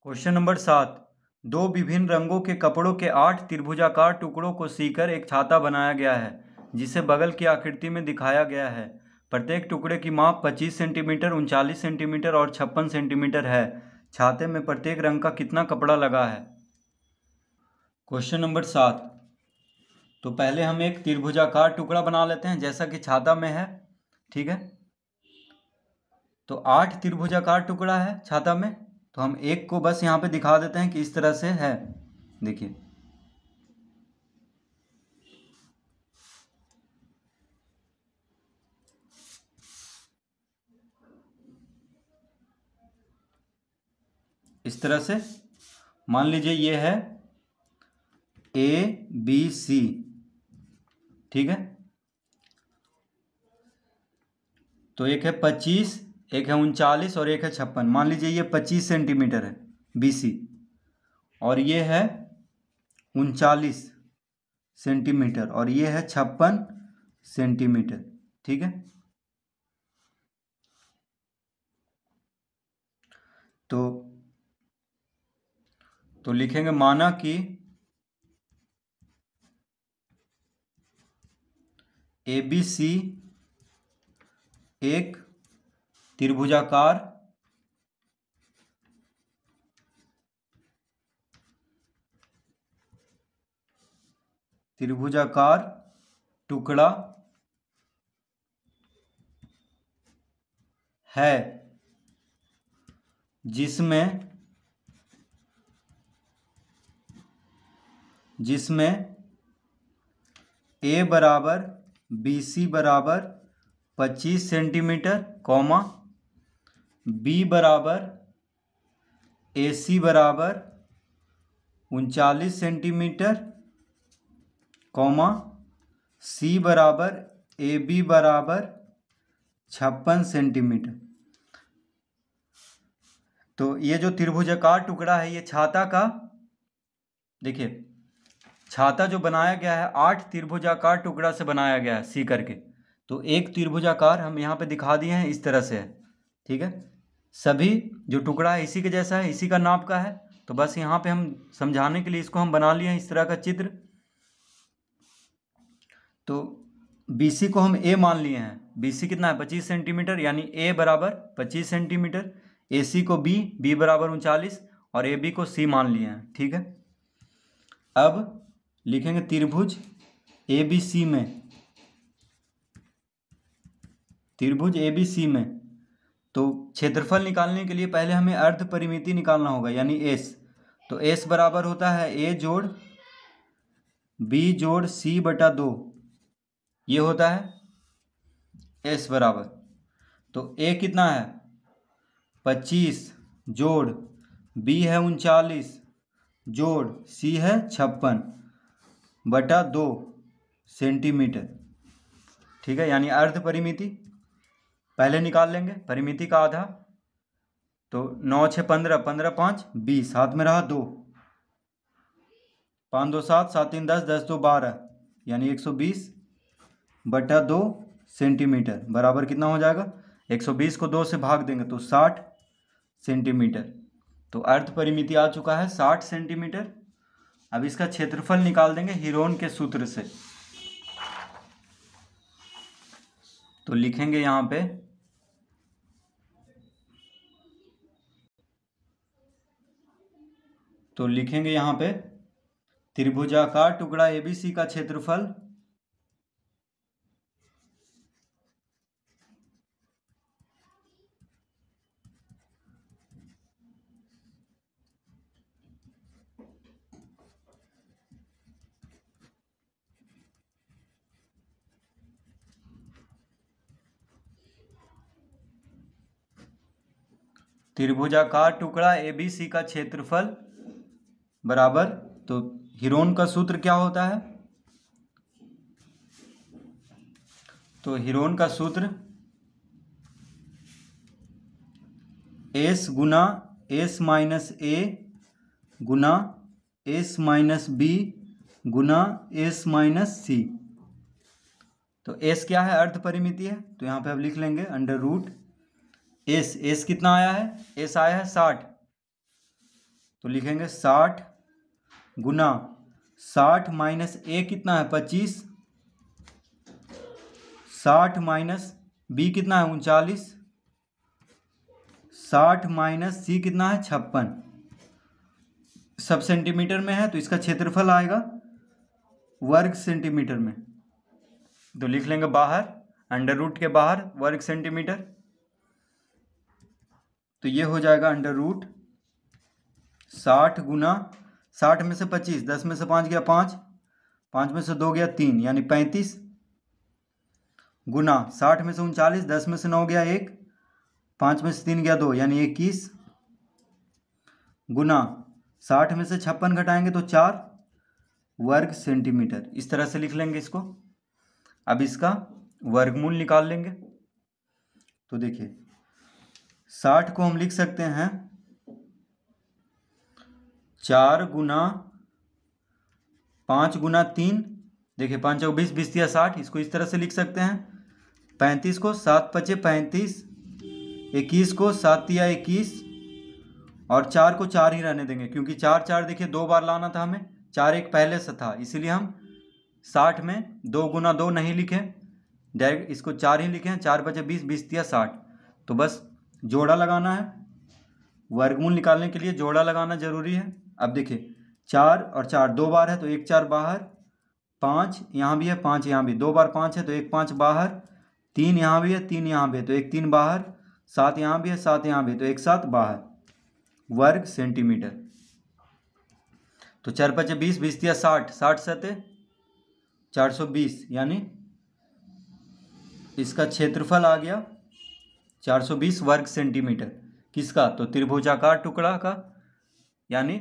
Question number 7। दो विभिन्न रंगों के कपड़ों के 8 त्रिभुजाकार टुकड़ों को सीकर एक छाता बनाया गया है जिसे बगल की आकृति में दिखाया गया है। प्रत्येक टुकड़े की माप 25 सेंटीमीटर, 39 सेंटीमीटर और 56 सेंटीमीटर है। छाते में प्रत्येक रंग का कितना कपड़ा लगा है। Question number 7। तो पहले हम एक त्रिभुजाकार टुकड़ा बना लेते हैं जैसा कि छाता में है। ठीक है, तो 8 त्रिभुजाकार टुकड़ा है छाता में, तो हम एक को बस यहाँ पे दिखा देते हैं कि इस तरह से है। देखिए, इस तरह से मान लीजिए ये है ABC। ठीक है, तो एक है 25, एक है 39 और एक है 56। मान लीजिए ये 25 सेंटीमीटर है BC और ये है 39 सेंटीमीटर और ये है 56 सेंटीमीटर। ठीक है, तो लिखेंगे माना कि ABC एक त्रिभुजाकार टुकड़ा है जिसमें A बराबर BC बराबर 25 सेंटीमीटर, कॉमा B बराबर AC बराबर 39 सेंटीमीटर, कॉमा C बराबर AB बराबर 56 सेंटीमीटर। तो ये जो त्रिभुजाकार टुकड़ा है ये छाता का, देखिए छाता जो बनाया गया है 8 त्रिभुजाकार टुकड़ा से बनाया गया है सी करके। तो एक त्रिभुजाकार हम यहाँ पे दिखा दिए हैं, इस तरह से है। ठीक है, सभी जो टुकड़ा है इसी के जैसा है, इसी का नाप का है। तो बस यहाँ पे हम समझाने के लिए इसको हम बना लिए हैं इस तरह का चित्र। तो BC को हम A मान लिए हैं। BC कितना है 25 सेंटीमीटर, यानी A बराबर 25 सेंटीमीटर। AC को B बराबर 39 और AB को C मान लिए हैं। ठीक है, अब लिखेंगे त्रिभुज ABC में तो क्षेत्रफल निकालने के लिए पहले हमें अर्ध परिमिति निकालना होगा, यानी S। तो S बराबर होता है A जोड़ B जोड़ C बटा 2, ये होता है S बराबर। तो A कितना है 25 जोड़ B है 39 जोड़ C है 56 बटा 2 सेंटीमीटर। ठीक है, यानी अर्ध परिमिति पहले निकाल लेंगे, परिमिति का आधा। तो 9 6 15, 15 5 20, हाथ में रहा 2, 5 2 7, 7 3 10, 10 2 12, यानी 120 बटा 2 सेंटीमीटर बराबर कितना हो जाएगा। 120 को 2 से भाग देंगे तो 60 सेंटीमीटर। तो अर्ध परिमिति आ चुका है 60 सेंटीमीटर। अब इसका क्षेत्रफल निकाल देंगे हीरोन के सूत्र से। तो लिखेंगे यहाँ पे त्रिभुजाकार टुकड़ा ABC का क्षेत्रफल ABC का क्षेत्रफल बराबर, तो हीरोन का सूत्र क्या होता है। तो हीरोन का सूत्र S Guna S minus A Guna S minus B Guna S minus C। तो S क्या है, अर्ध परिमिति है, तो यहाँ पे अब लिख लेंगे अंडर रूट S। कितना आया है, S आया है 60 तो लिखेंगे 60 गुना 60 माइनस ए कितना है 25, 60 माइनस बी कितना है 39, 60 माइनस सी कितना है 56। सब सेंटीमीटर में है तो इसका क्षेत्रफल आएगा वर्ग सेंटीमीटर में। तो लिख लेंगे बाहर, अंडर रूट के बाहर वर्ग सेंटीमीटर। तो ये हो जाएगा अंडर रूट 60 गुना 60 में से 25, 10 में से 5 गया 5, 5 में से 2 गया 3 यानी 35, गुना 60 में से 39, 10 में से 9 गया 1, 5 में से 3 गया 2 यानी 21, गुना 60 में से 56 घटाएंगे तो 4 वर्ग सेंटीमीटर। इस तरह से लिख लेंगे इसको। अब इसका वर्गमूल निकाल लेंगे। तो देखिए 60 को हम लिख सकते हैं 4 गुना 5 गुना 3, देखिए 5 चौक 20, 20 या 60, इसको इस तरह से लिख सकते हैं। 35 को 7 पचे 35, 21 को 7 या 21 और 4 को 4 ही रहने देंगे क्योंकि 4 4 देखिए 2 बार लाना था हमें, 4 एक पहले से था, इसीलिए हम 60 में 2 गुना 2 नहीं लिखे, डायरेक्ट इसको 4 ही लिखे हैं। 4 बचे 20, 20 या 60। तो बस जोड़ा लगाना है, वर्गमूल निकालने के लिए जोड़ा लगाना जरूरी है। अब देखिए 4 और 4 2 बार है तो 1 4 बाहर, 5 यहाँ भी है 5 यहाँ भी, 2 बार 5 है तो 1 5 बाहर, 3 यहाँ भी है 3 यहाँ भी है तो 1 3 बाहर, 7 यहाँ भी है 7 यहाँ भी है तो 1 7 बाहर वर्ग सेंटीमीटर। तो 4 पचे 20, 20 या 60, 60 सते 420 यानी इसका क्षेत्रफल आ गया 420 वर्ग सेंटीमीटर। किसका? तो त्रिभुजाकार टुकड़ा का, यानी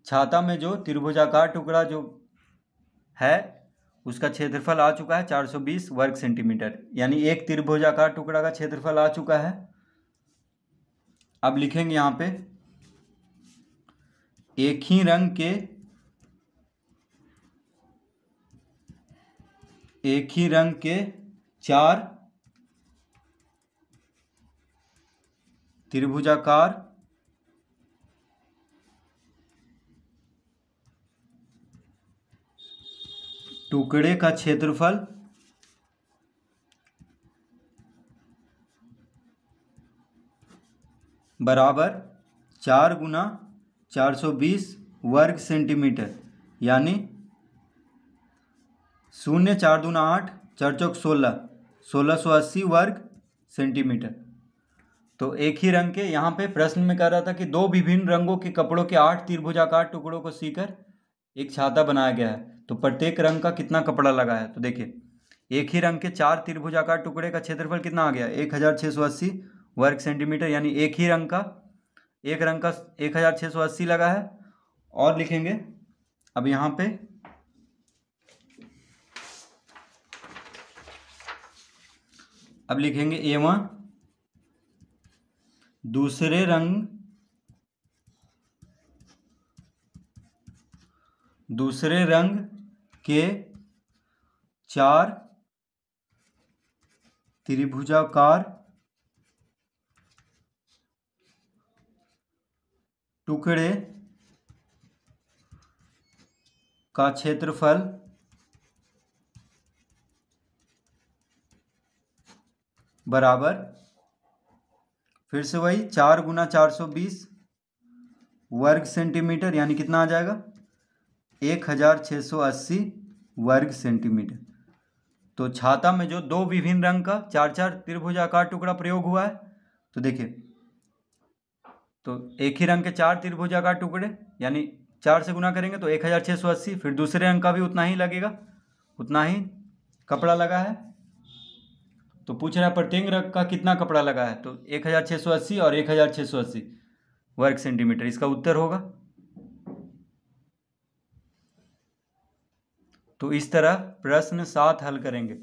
छाता में जो त्रिभुजाकार टुकड़ा जो है उसका क्षेत्रफल आ चुका है 420 वर्ग सेंटीमीटर, यानी एक त्रिभुजाकार टुकड़ा का क्षेत्रफल आ चुका है। अब लिखेंगे यहाँ पे एक ही रंग के 4 त्रिभुजाकार टुकड़े का क्षेत्रफल बराबर 4 गुना 420 वर्ग सेंटीमीटर, यानी 0 4 दूना 8, 4 चौक 16, 1680 वर्ग सेंटीमीटर। तो एक ही रंग के, यहाँ पे प्रश्न में कह रहा था कि 2 विभिन्न रंगों के कपड़ों के 8 त्रिभुजाकार टुकड़ों को सीकर एक छाता बनाया गया है, तो प्रत्येक रंग का कितना कपड़ा लगा है। तो देखिए एक ही रंग के 4 त्रिभुजाकार टुकड़े का क्षेत्रफल कितना आ गया 1680 वर्ग सेंटीमीटर, यानी एक रंग का 1680 लगा है। और लिखेंगे अब यहाँ पे लिखेंगे एवं दूसरे रंग के 4 त्रिभुजाकार टुकड़े का क्षेत्रफल बराबर, फिर से वही 4 गुना 420 वर्ग सेंटीमीटर, यानी कितना आ जाएगा 1680 वर्ग सेंटीमीटर। तो छाता में जो 2 विभिन्न रंग का 4 त्रिभुजाकार टुकड़ा प्रयोग हुआ है, तो देखिए तो एक ही रंग के 4 त्रिभुजाकार टुकड़े, यानी 4 से गुना करेंगे तो 1680, फिर दूसरे रंग का भी उतना ही लगेगा, उतना ही कपड़ा लगा है। तो पूछ रहा है प्रत्येक रंग का कितना कपड़ा लगा है, तो 1680 और 1680 वर्ग सेंटीमीटर इसका उत्तर होगा। तो इस तरह प्रश्न 7 हल करेंगे।